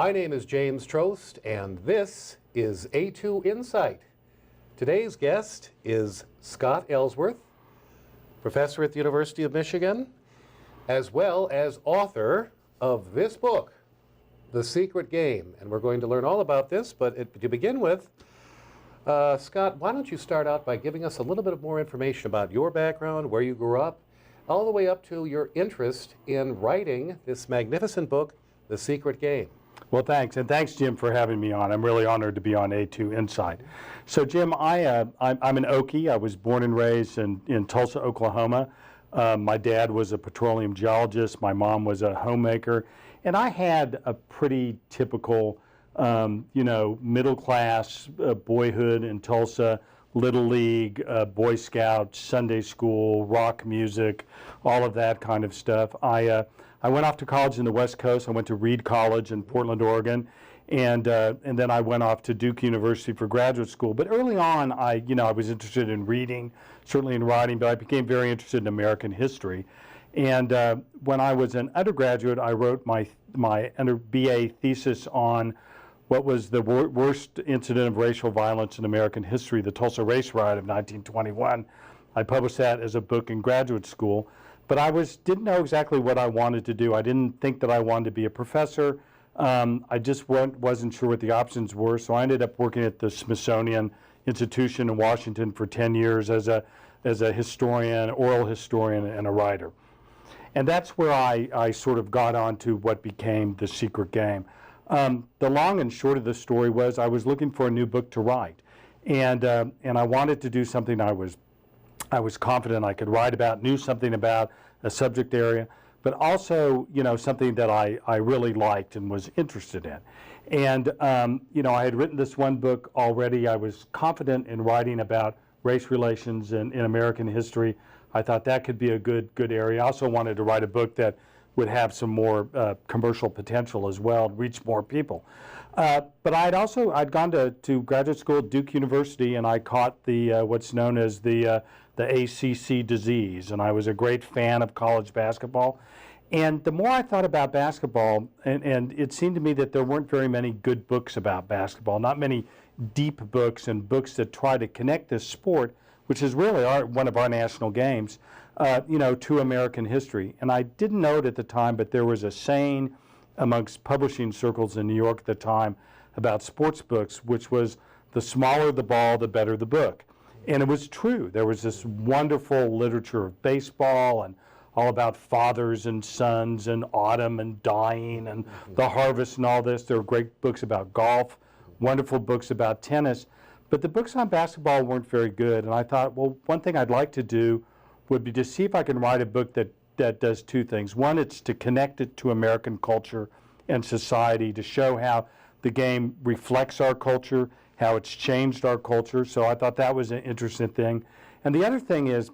My name is James Trost, and this is A2 Insight. Today's guest is Scott Ellsworth, professor at the University of Michigan, as well as author of this book, The Secret Game. And we're going to learn all about this, but to begin with, Scott, why don't you start out by giving us a little bit more information about your background, where you grew up, all the way up to your interest in writing this magnificent book, The Secret Game. Well, thanks, and thanks, Jim, for having me on. I'm really honored to be on A2 Insight. So, Jim, I'm an Okie. I was born and raised in Tulsa, Oklahoma. My dad was a petroleum geologist. My mom was a homemaker. And I had a pretty typical, middle-class boyhood in Tulsa, Little League, Boy Scouts, Sunday school, rock music, all of that kind of stuff. I went off to college in the West Coast. I went to Reed College in Portland, Oregon, and then I went off to Duke University for graduate school. But early on, I was interested in reading, certainly in writing, but I became very interested in American history. And when I was an undergraduate, I wrote my BA thesis on what was the worst incident of racial violence in American history, the Tulsa Race Riot of 1921. I published that as a book in graduate school. But I didn't know exactly what I wanted to do. I didn't think that I wanted to be a professor. I just wasn't sure what the options were. So I ended up working at the Smithsonian Institution in Washington for 10 years as a historian, oral historian, and a writer. And that's where I sort of got onto what became The Secret Game. The long and short of the story was I was looking for a new book to write. And I wanted to do something I was confident I could write about, knew something about a subject area, but also, something that I really liked and was interested in. And, I had written this one book already. I was confident in writing about race relations in American history. I thought that could be a good area. I also wanted to write a book that would have some more commercial potential as well, reach more people. But I'd gone to graduate school at Duke University, and I caught the what's known as the ACC disease, and I was a great fan of college basketball. And the more I thought about basketball, and it seemed to me that there weren't very many good books about basketball, not many deep books and books that try to connect this sport, which is really one of our national games, to American history. And I didn't know it at the time, but there was a saying amongst publishing circles in New York at the time about sports books, which was the smaller the ball, the better the book. And it was true. There was this wonderful literature of baseball and all about fathers and sons and autumn and dying and the harvest and all this. There were great books about golf, wonderful books about tennis. But the books on basketball weren't very good. And I thought, well, one thing I'd like to do would be to see if I can write a book that does two things. One, it's to connect it to American culture and society, to show how the game reflects our culture, how it's changed our culture. So I thought that was an interesting thing. And the other thing is,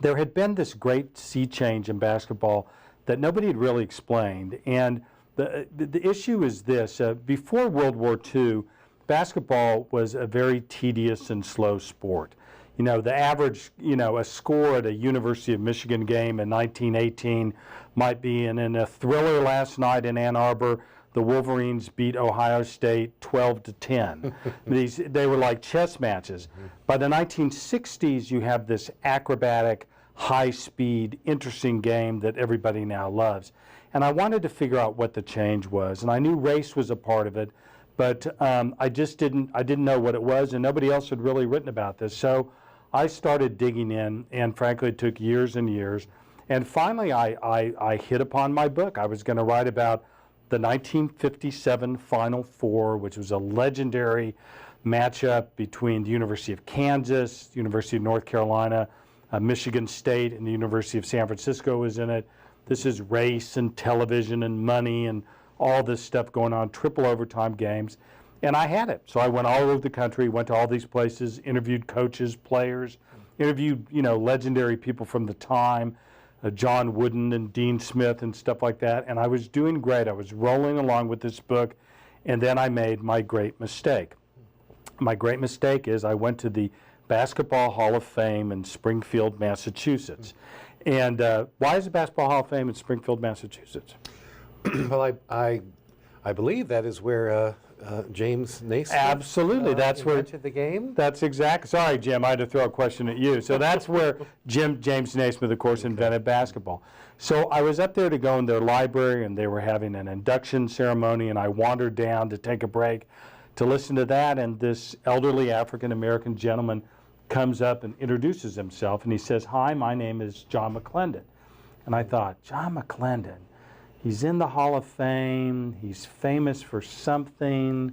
there had been this great sea change in basketball that nobody had really explained. And the issue is this. Before World War II, basketball was a very tedious and slow sport. The average, a score at a University of Michigan game in 1918 might be, and in a thriller last night in Ann Arbor, the Wolverines beat Ohio State 12-10. They were like chess matches. By the 1960s, you have this acrobatic, high-speed, interesting game that everybody now loves. And I wanted to figure out what the change was. And I knew race was a part of it, but I didn't know what it was, and nobody else had really written about this. So I started digging in, and frankly, it took years and years. And finally, I hit upon my book. I was going to write about the 1957 Final Four, which was a legendary matchup between the University of Kansas, University of North Carolina, Michigan State, and the University of San Francisco was in it. This is race and television and money and all this stuff going on, triple overtime games. And I had it. So I went all over the country, went to all these places, interviewed coaches, players, interviewed, legendary people from the time, John Wooden and Dean Smith and stuff like that. And I was doing great. I was rolling along with this book. And then I made my great mistake. My great mistake is I went to the Basketball Hall of Fame in Springfield, Massachusetts. And why is the Basketball Hall of Fame in Springfield, Massachusetts? Well, I I believe that is where James Naismith Absolutely, that's where invented the game. That's exactly. Sorry, Jim, I had to throw a question at you. So that's where James Naismith, of course, invented basketball. So I was up there to go in their library, and they were having an induction ceremony, and I wandered down to take a break to listen to that, and this elderly African-American gentleman comes up and introduces himself, and he says, "Hi, my name is John McClendon." And I thought, John McClendon, he's in the Hall of Fame, he's famous for something.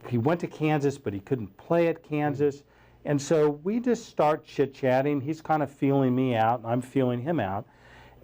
He went to Kansas, but he couldn't play at Kansas. And so we just start chit-chatting. He's kind of feeling me out, and I'm feeling him out.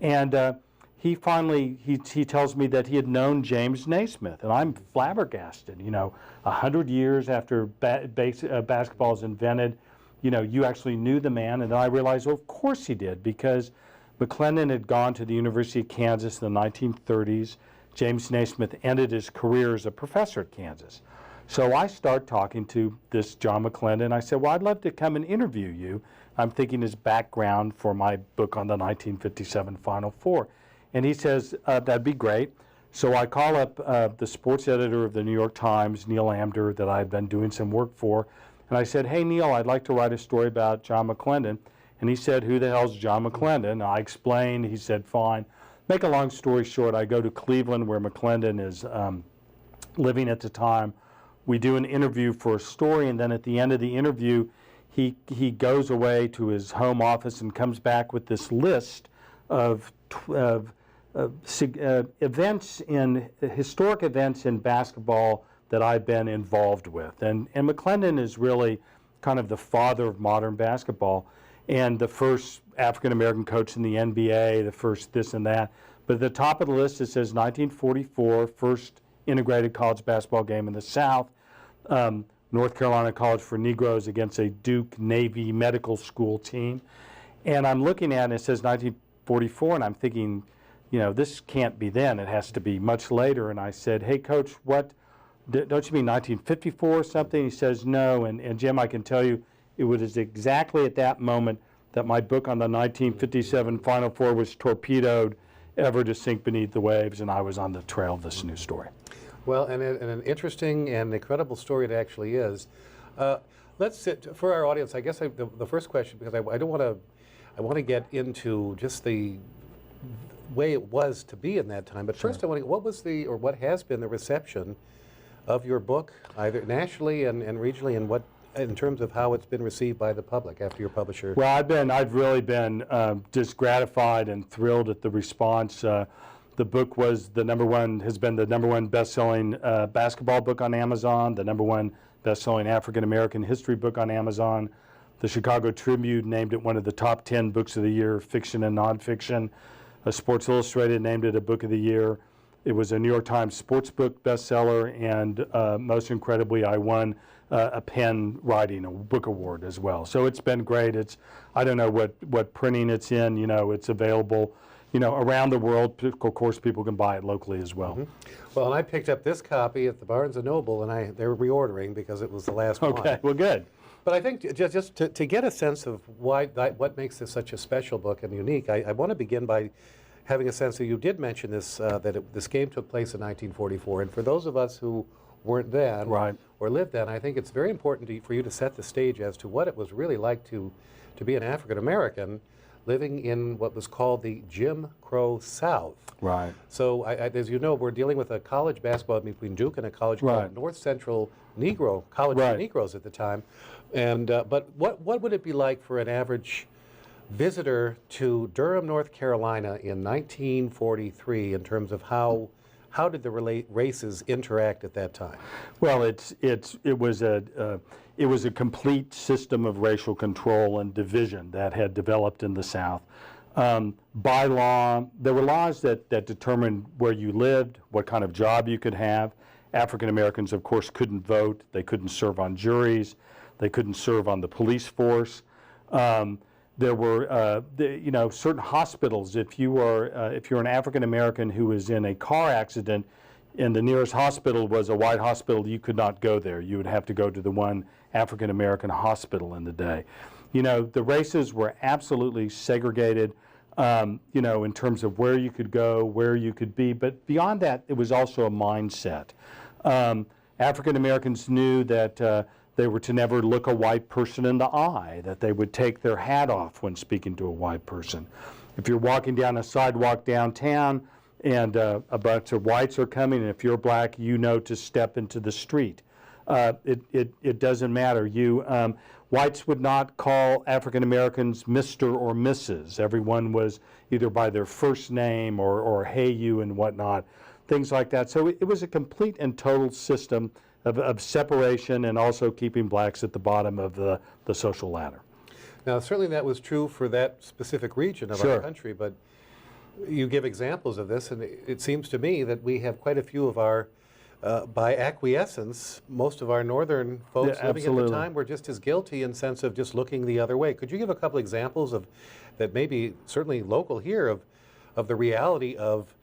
And he finally, he tells me that he had known James Naismith, and I'm flabbergasted. 100 years after basketball is invented, you actually knew the man. And then I realized, well, of course he did, because McClendon had gone to the University of Kansas in the 1930s. James Naismith ended his career as a professor at Kansas. So I start talking to this John McClendon. I said, well, I'd love to come and interview you. I'm thinking his background for my book on the 1957 Final Four. And he says, that'd be great. So I call up the sports editor of the New York Times, Neil Amder, that I'd been doing some work for. And I said, hey, Neil, I'd like to write a story about John McClendon. And he said, who the hell's John McClendon? And I explained. He said, fine. Make a long story short, I go to Cleveland, where McClendon is living at the time. We do an interview for a story, and then at the end of the interview, he goes away to his home office and comes back with this list of historic events in basketball that I've been involved with. And McClendon is really kind of the father of modern basketball, and the first African-American coach in the NBA, the first this and that. But at the top of the list, it says 1944, first integrated college basketball game in the South, North Carolina College for Negroes against a Duke Navy medical school team. And I'm looking at it, and it says 1944, and I'm thinking, this can't be then. It has to be much later. And I said, hey, Coach, what, don't you mean 1954 or something? He says, no. And Jim, I can tell you, it was exactly at that moment that my book on the 1957 Final Four was torpedoed, ever to sink beneath the waves, and I was on the trail of this new story. Well, and an interesting and incredible story it actually is. Let's sit for our audience. I guess the first question, because I don't want to, I want to get into just the way it was to be in that time. But first, I want to, what was the, or what has been the reception of your book, either nationally and regionally, and what, in terms of how it's been received by the public after your publisher? Well, I've really been just gratified and thrilled at the response. The book was has been the number one best-selling basketball book on Amazon, the number one best-selling African-American history book on Amazon. The Chicago Tribune named it one of the top 10 books of the year, fiction and nonfiction. Sports Illustrated named it a book of the year. It was a New York Times sports book bestseller, and most incredibly, I won a PEN Writing Book Award as well. So it's been great. I don't know what printing it's in. It's available, around the world. Of course, people can buy it locally as well. Mm-hmm. Well, and I picked up this copy at the Barnes & Noble, and they're reordering because it was the last one. Okay, well, good. But I think just to get a sense of what makes this such a special book and unique, I want to begin by having a sense that you did mention this, this game took place in 1944. And for those of us who weren't then or lived then, I think it's very important for you to set the stage as to what it was really like to be an African American living in what was called the Jim Crow South. Right. So as you know, we're dealing with a college basketball between Duke and a college called North Central Negro, College for Negroes at the time. And but what would it be like for an average visitor to Durham, North Carolina in 1943 in terms of how did the races interact at that time? Well, it was a complete system of racial control and division that had developed in the South. By law, there were laws that determined where you lived, what kind of job you could have. African Americans, of course, couldn't vote. They couldn't serve on juries. They couldn't serve on the police force. There were, certain hospitals. If you're an African American who was in a car accident, and the nearest hospital was a white hospital, you could not go there. You would have to go to the one African American hospital in the day. The races were absolutely segregated. in terms of where you could go, where you could be. But beyond that, it was also a mindset. African Americans knew that they were to never look a white person in the eye, that they would take their hat off when speaking to a white person. If you're walking down a sidewalk downtown and a bunch of whites are coming, and if you're black, you know to step into the street. It doesn't matter. Whites would not call African Americans Mr. or Mrs. Everyone was either by their first name or hey you and whatnot, things like that. So it was a complete and total system of separation and also keeping blacks at the bottom of the social ladder. Now, certainly that was true for that specific region of our country, but you give examples of this, and it seems to me that we have quite a few of our, by acquiescence, most of our northern folks living at the time were just as guilty in sense of just looking the other way. Could you give a couple examples of that, maybe certainly local here, of the reality of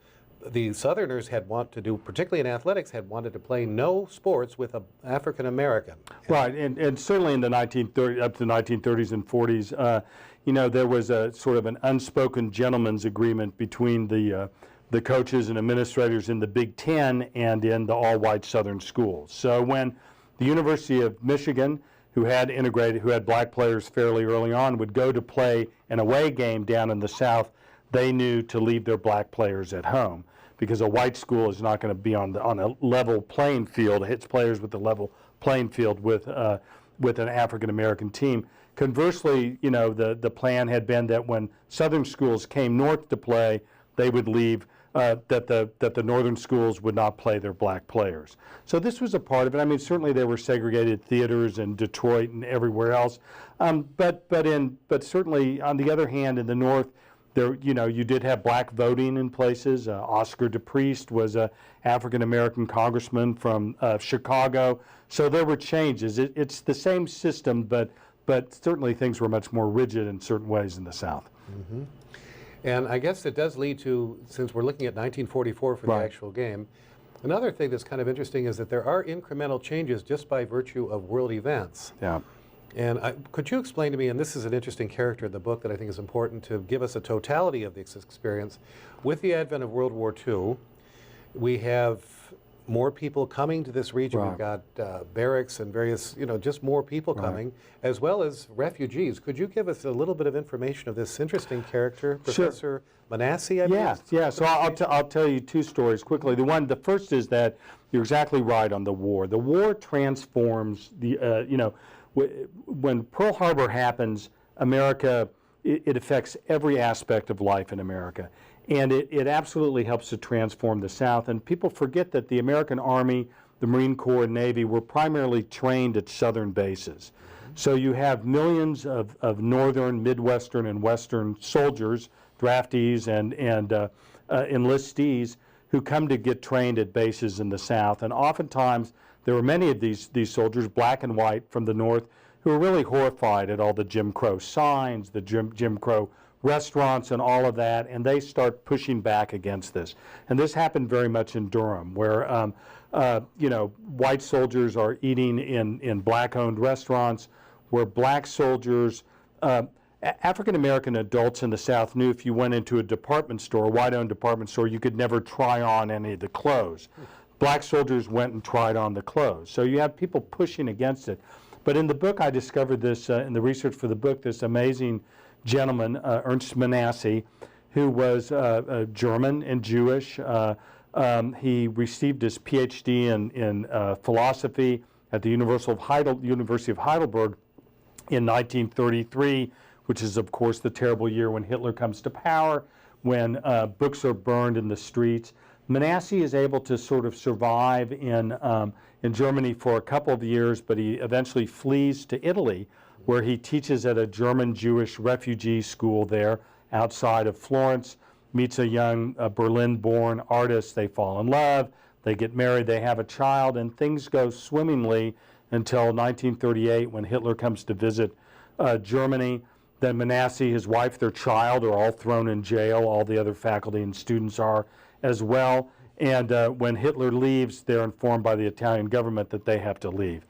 the Southerners had wanted to do, particularly in athletics, had wanted to play no sports with an African American. Right, and certainly in the 1930s, up to the 1930s and 40s, there was a sort of an unspoken gentleman's agreement between the coaches and administrators in the Big Ten and in the all-white Southern schools. So when the University of Michigan, who had black players fairly early on, would go to play an away game down in the South, they knew to leave their black players at home, because a white school is not going to be on a level playing field, hits players with a level playing field with an African American team. Conversely, the plan had been that when Southern schools came north to play, they would leave, that the northern schools would not play their black players. So this was a part of it. I mean, certainly there were segregated theaters in Detroit and everywhere else, but certainly on the other hand, in the north, there, you did have black voting in places. Oscar DePriest was an African-American congressman from Chicago. So there were changes. It's the same system, but certainly things were much more rigid in certain ways in the South. Mm-hmm. And I guess it does lead to, since we're looking at 1944 for the actual game, another thing that's kind of interesting is that there are incremental changes just by virtue of world events. Yeah. And could you explain to me, and this is an interesting character in the book that I think is important to give us a totality of this experience. With the advent of World War II, we have more people coming to this region. We've got barracks and various, just more people coming, as well as refugees. Could you give us a little bit of information of this interesting character, Professor Manasseh, I believe? Yeah. So I'll tell you two stories quickly. The first is that you're exactly right on the war. The war transforms the, when Pearl Harbor happens, America, it affects every aspect of life in America. And it absolutely helps to transform the South. And people forget that the American Army, the Marine Corps, and Navy were primarily trained at Southern bases. So you have millions of Northern, Midwestern, and Western soldiers, draftees, and enlistees who come to get trained at bases in the South. And oftentimes, there were many of these soldiers, black and white, from the North, who were really horrified at all the Jim Crow signs, the Jim Crow restaurants, and all of that, and they start pushing back against this. And this happened very much in Durham, where white soldiers are eating in black-owned restaurants, where black soldiers, African American adults in the South knew if you went into a department store, a white-owned department store, you could never try on any of the clothes. Black soldiers went and tried on the clothes. So you have people pushing against it. But in the book, I discovered this, in the research for the book, this amazing gentleman, Ernst Manasseh, who was German and Jewish. He received his PhD in philosophy at the University of Heidelberg in 1933, which is, of course, the terrible year when Hitler comes to power, when books are burned in the streets. Manasseh is able to sort of survive in Germany for a couple of years, but he eventually flees to Italy, where he teaches at a German Jewish refugee school there outside of Florence, meets a young Berlin-born artist. They fall in love, they get married, they have a child, and things go swimmingly until 1938 when Hitler comes to visit Germany. Then Manasseh, his wife, their child are all thrown in jail. All the other faculty and students are as well. And when Hitler leaves, they're informed by the Italian government that they have to leave.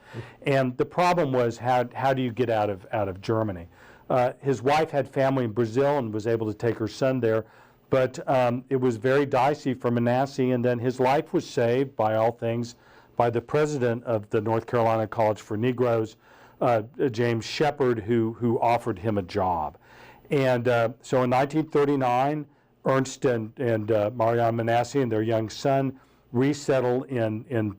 And the problem was, how do you get out of Germany? His wife had family in Brazil and was able to take her son there. But it was very dicey for Manasseh, and then his life was saved, by all things, by the president of the North Carolina College for Negroes, James Shepard, who offered him a job. And so in 1939, Ernst and Marianne Manasseh and their young son resettle in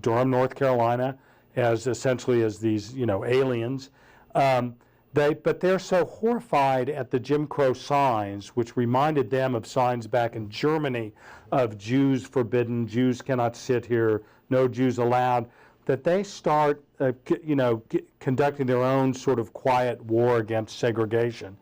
Durham, North Carolina, as essentially as these aliens. But they're so horrified at the Jim Crow signs, which reminded them of signs back in Germany of Jews forbidden, Jews cannot sit here, no Jews allowed, that they start conducting their own sort of quiet war against segregation.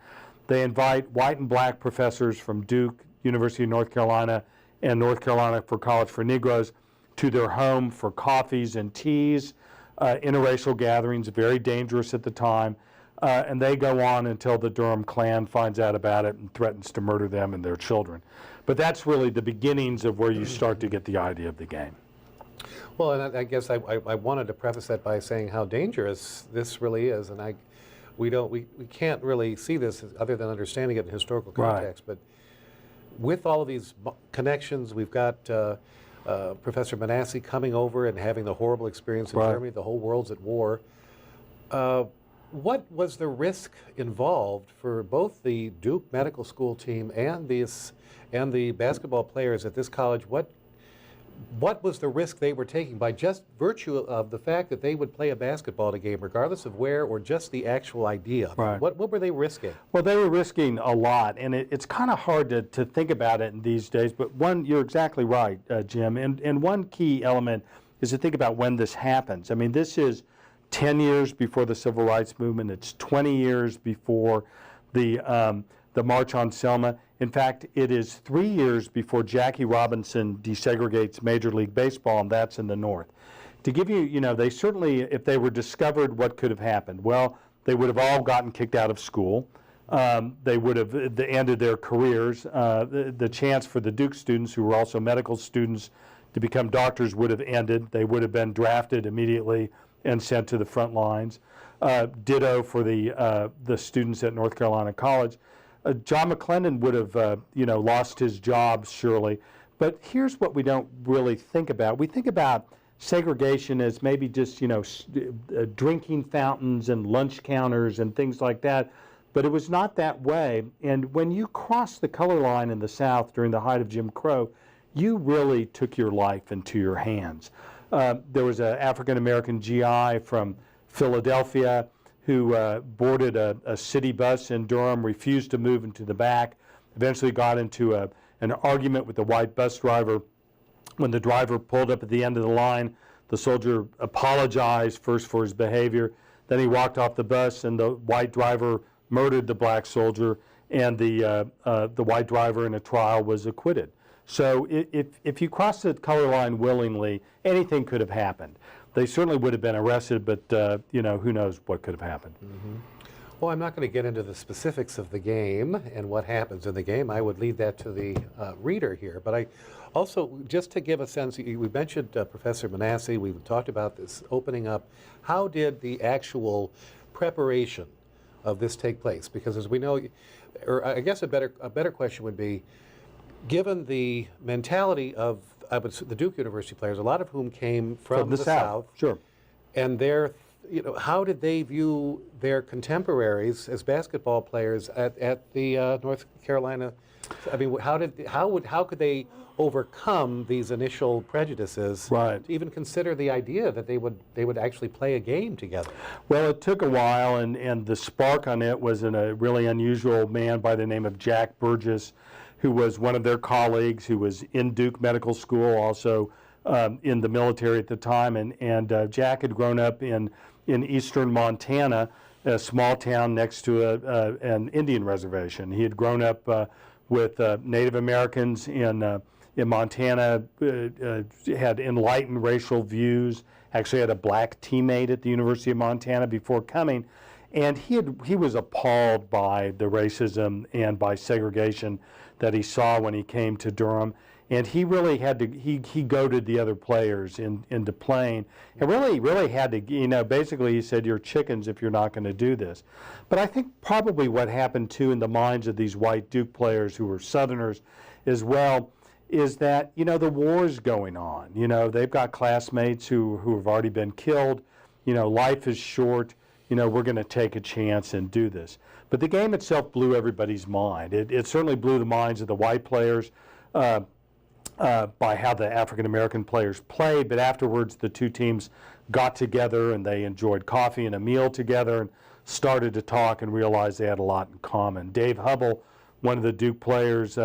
They invite white and black professors from Duke, University of North Carolina, and North Carolina for College for Negroes to their home for coffees and teas, interracial gatherings, very dangerous at the time. And they go on until the Durham Klan finds out about it and threatens to murder them and their children. But that's really the beginnings of where you start to get the idea of the game. Well, and I guess I wanted to preface that by saying how dangerous this really is, and we can't really see this other than understanding it in historical context. Right. But with all of these connections, we've got Professor Manasseh coming over and having the horrible experience in Germany. The whole world's at war. What was the risk involved for both the Duke Medical School team and the basketball players at this college? What was the risk they were taking by just virtue of the fact that they would play a basketball game, regardless of where or just the actual idea? Right. What were they risking? Well, they were risking a lot, and it's kind of hard to think about it in these days. But you're exactly right, Jim. And one key element is to think about when this happens. I mean, this is 10 years before the Civil Rights Movement. It's 20 years before the March on Selma. In fact, it is 3 years before Jackie Robinson desegregates Major League Baseball, and that's in the North. To give you, they certainly, if they were discovered, what could have happened? Well, they would have all gotten kicked out of school. They would have ended their careers. The chance for the Duke students, who were also medical students, to become doctors would have ended. They would have been drafted immediately and sent to the front lines. Ditto for the students at North Carolina College. John McClendon would have, lost his job surely. But here's what we don't really think about. We think about segregation as maybe just, drinking fountains and lunch counters and things like that. But it was not that way. And when you crossed the color line in the South during the height of Jim Crow, you really took your life into your hands. There was an African-American GI from Philadelphia who boarded a city bus in Durham, refused to move into the back, eventually got into an argument with the white bus driver. When the driver pulled up at the end of the line, the soldier apologized first for his behavior. Then he walked off the bus, and the white driver murdered the black soldier, and the white driver in a trial was acquitted. So if you cross the color line willingly, anything could have happened. They certainly would have been arrested, but who knows what could have happened. Mm-hmm. Well, I'm not going to get into the specifics of the game and what happens in the game. I would leave that to the reader here. But I also, just to give a sense, we mentioned Professor Manasseh. We talked about this opening up. How did the actual preparation of this take place? Because as we know, or I guess a better question would be, given the mentality of the Duke University players, a lot of whom came from the South, sure, and how did they view their contemporaries as basketball players at the North Carolina? I mean, how could they overcome these initial prejudices to even consider the idea that they would actually play a game together? Well, it took a while, and the spark on it was in a really unusual man by the name of Jack Burgess, who was one of their colleagues, who was in Duke Medical School, also in the military at the time. And Jack had grown up in eastern Montana, a small town next to an Indian reservation. He had grown up with Native Americans in Montana, had enlightened racial views, actually had a black teammate at the University of Montana before coming. And he was appalled by the racism and by segregation that he saw when he came to Durham. And he really had to, he goaded the other players into playing. And really had to, basically he said, you're chickens if you're not going to do this. But I think probably what happened too in the minds of these white Duke players who were Southerners as well is that, the war's going on. They've got classmates who have already been killed. Life is short. We're going to take a chance and do this. But the game itself blew everybody's mind. It certainly blew the minds of the white players by how the African-American players played, but afterwards the two teams got together and they enjoyed coffee and a meal together and started to talk and realized they had a lot in common. Dave Hubble, one of the Duke players,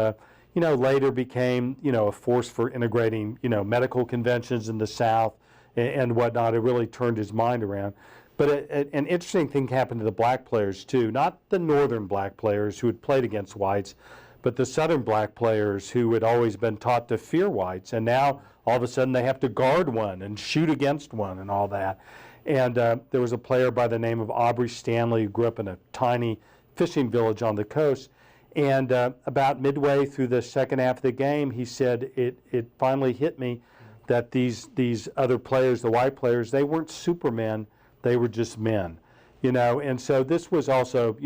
later became, a force for integrating, medical conventions in the South and whatnot. It really turned his mind around. But an interesting thing happened to the black players too, not the northern black players who had played against whites, but the southern black players who had always been taught to fear whites, and now all of a sudden they have to guard one and shoot against one and all that. And there was a player by the name of Aubrey Stanley who grew up in a tiny fishing village on the coast, and about midway through the second half of the game, he said, it finally hit me that these other players, the white players, they weren't supermen, they were just men, and so this was also,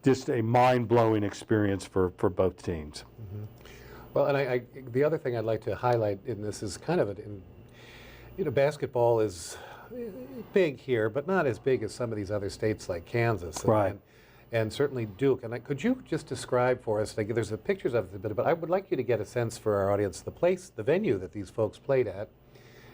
just a mind-blowing experience for both teams. Mm-hmm. Well, and the other thing I'd like to highlight in this is kind of, basketball is big here, but not as big as some of these other states like Kansas. Right. And certainly Duke. And could you just describe for us, there's pictures of it, but I would like you to get a sense for our audience, the venue that these folks played at.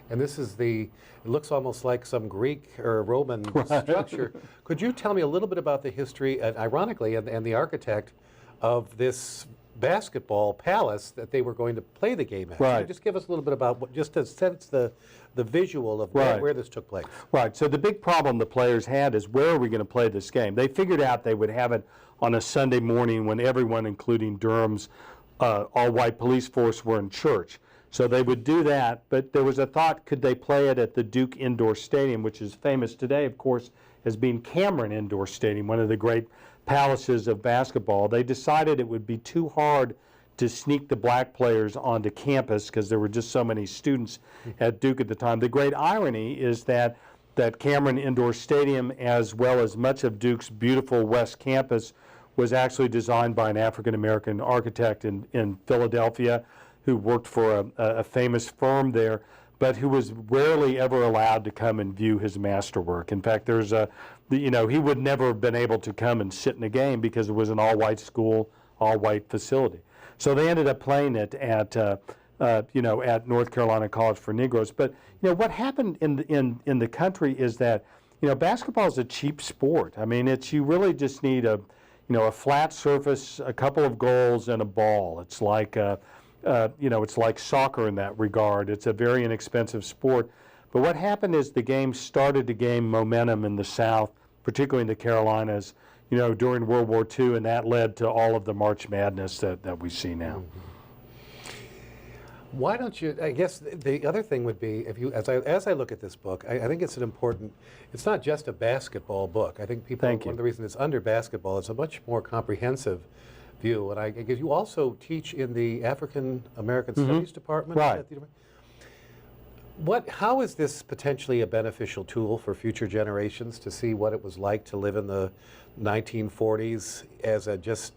And this is it looks almost like some Greek or Roman structure. Could you tell me a little bit about the history, ironically, and the architect of this basketball palace that they were going to play the game at? Right. Could you just give us a little bit about, just to sense the visual of where this took place? Right. So the big problem the players had is, where are we going to play this game? They figured out they would have it on a Sunday morning when everyone, including Durham's all-white police force, were in church. So they would do that, but there was a thought, could they play it at the Duke Indoor Stadium, which is famous today, of course, as being Cameron Indoor Stadium, one of the great palaces of basketball. They decided it would be too hard to sneak the black players onto campus because there were just so many students at Duke at the time. The great irony is that Cameron Indoor Stadium, as well as much of Duke's beautiful West Campus, was actually designed by an African-American architect in Philadelphia, who worked for a famous firm there, but who was rarely ever allowed to come and view his masterwork. In fact, he would never have been able to come and sit in a game because it was an all-white school, all-white facility. So they ended up playing it at North Carolina College for Negroes. But what happened in the country is that basketball is a cheap sport. I mean, you really just need a flat surface, a couple of goals, and a ball. It's like it's like soccer in that regard. It's a very inexpensive sport. But what happened is the game started to gain momentum in the South, particularly in the Carolinas, during World War II, and that led to all of the March Madness that we see now. Mm-hmm. Why don't you, I guess the other thing would be, as I look at this book, I think it's it's not just a basketball book. I think one of the reasons it's under basketball, it's a much more comprehensive view. And I guess you also teach in the African American Studies Department. Right. How is this potentially a beneficial tool for future generations to see what it was like to live in the 1940s just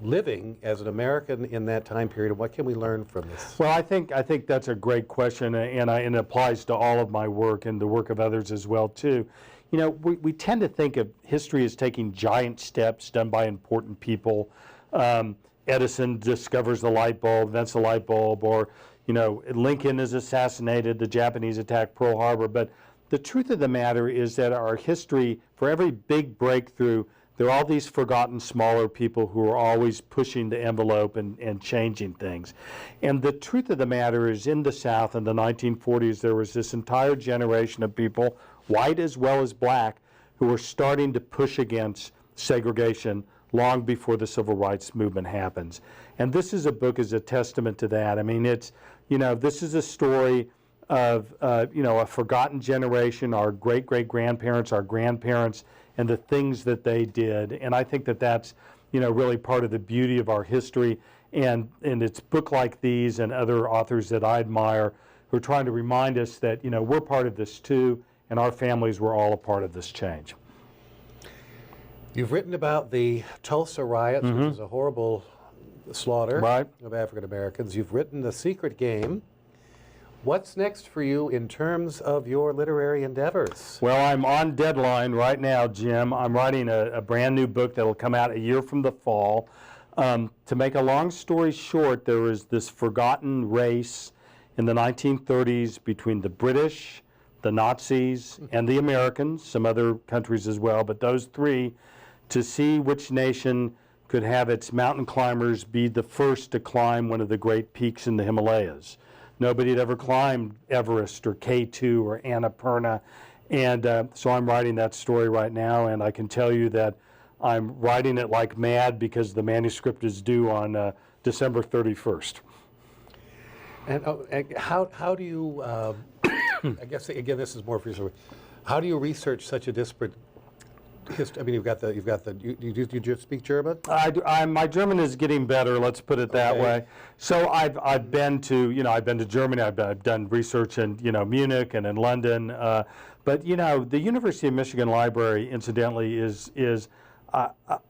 living as an American in that time period, and what can we learn from this? Well, I think that's a great question, and it applies to all of my work and the work of others as well too. We tend to think of history as taking giant steps done by important people. Edison discovers the light bulb, invents the light bulb, or Lincoln is assassinated, the Japanese attack Pearl Harbor. But the truth of the matter is that our history, for every big breakthrough, there are all these forgotten smaller people who are always pushing the envelope and changing things. And the truth of the matter is, in the South in the 1940s, there was this entire generation of people, white as well as black, who were starting to push against segregation long before the civil rights movement happens. And this is a book as a testament to that. I mean, this is a story of, a forgotten generation, our great-great-grandparents, our grandparents, and the things that they did. And I think that's, really part of the beauty of our history. And it's book like these and other authors that I admire who are trying to remind us that, we're part of this too, and our families were all a part of this change. You've written about the Tulsa riots, which is a horrible slaughter of African Americans. You've written The Secret Game. What's next for you in terms of your literary endeavors? Well, I'm on deadline right now, Jim. I'm writing a brand new book that'll come out a year from the fall. To make a long story short, there was this forgotten race in the 1930s between the British, the Nazis, and the Americans, some other countries as well, but those three, to see which nation could have its mountain climbers be the first to climb one of the great peaks in the Himalayas. Nobody had ever climbed Everest or K2 or Annapurna, and so I'm writing that story right now, and I can tell you that I'm writing it like mad because the manuscript is due on December 31st. And how do you, I guess, again, this is more for you, how do you research such a disparate history? I mean, you just speak German? My German is getting better, let's put it that way. So I've been to Germany, I've done research in, Munich and in London, but, the University of Michigan Library, incidentally,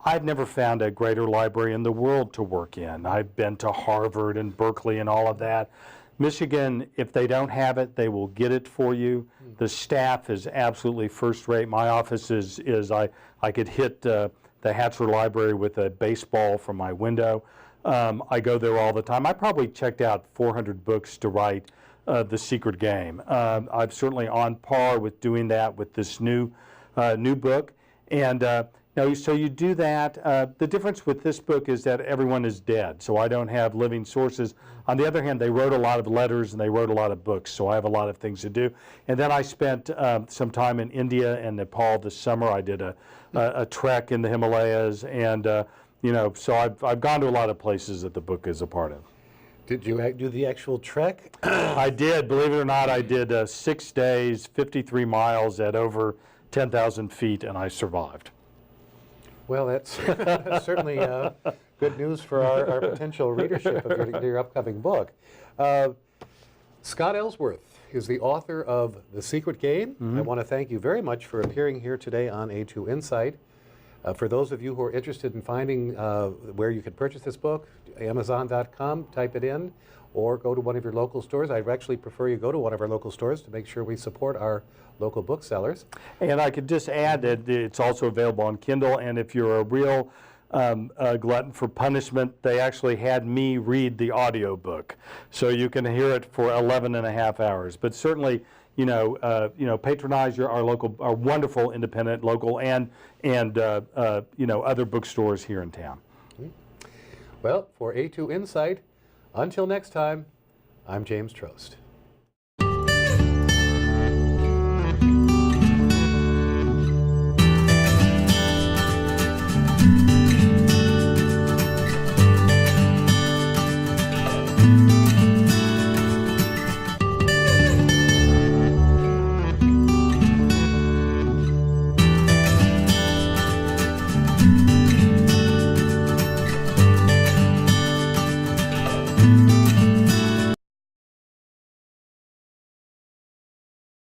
I've never found a greater library in the world to work in. I've been to Harvard and Berkeley and all of that. Michigan, if they don't have it, they will get it for you. The staff is absolutely first rate. My office I could hit the Hatcher Library with a baseball from my window. I go there all the time. I probably checked out 400 books to write The Secret Game. I'm certainly on par with doing that with this new book. And so you do that. The difference with this book is that everyone is dead, so I don't have living sources. On the other hand, they wrote a lot of letters and they wrote a lot of books, so I have a lot of things to do. And then I spent some time in India and Nepal this summer. I did a trek in the Himalayas, and so I've gone to a lot of places that the book is a part of. Did you do the actual trek? I did. Believe it or not, I did 6 days, 53 miles at over 10,000 feet, and I survived. Well, that's certainly good news for our potential readership of your upcoming book. Scott Ellsworth is the author of The Secret Game. I want to thank you very much for appearing here today on A2 Insight. For those of you who are interested in finding where you can purchase this book, Amazon.com, type it in, or go to one of your local stores. I'd actually prefer you go to one of our local stores to make sure we support our local booksellers. And I could just add that it's also available on Kindle, and if you're a real glutton for punishment, they actually had me read the audiobook, so you can hear it for 11 and a half hours. But certainly, patronize our wonderful independent local and other bookstores here in town. Well, for A2 Insight, until next time, I'm James Trost.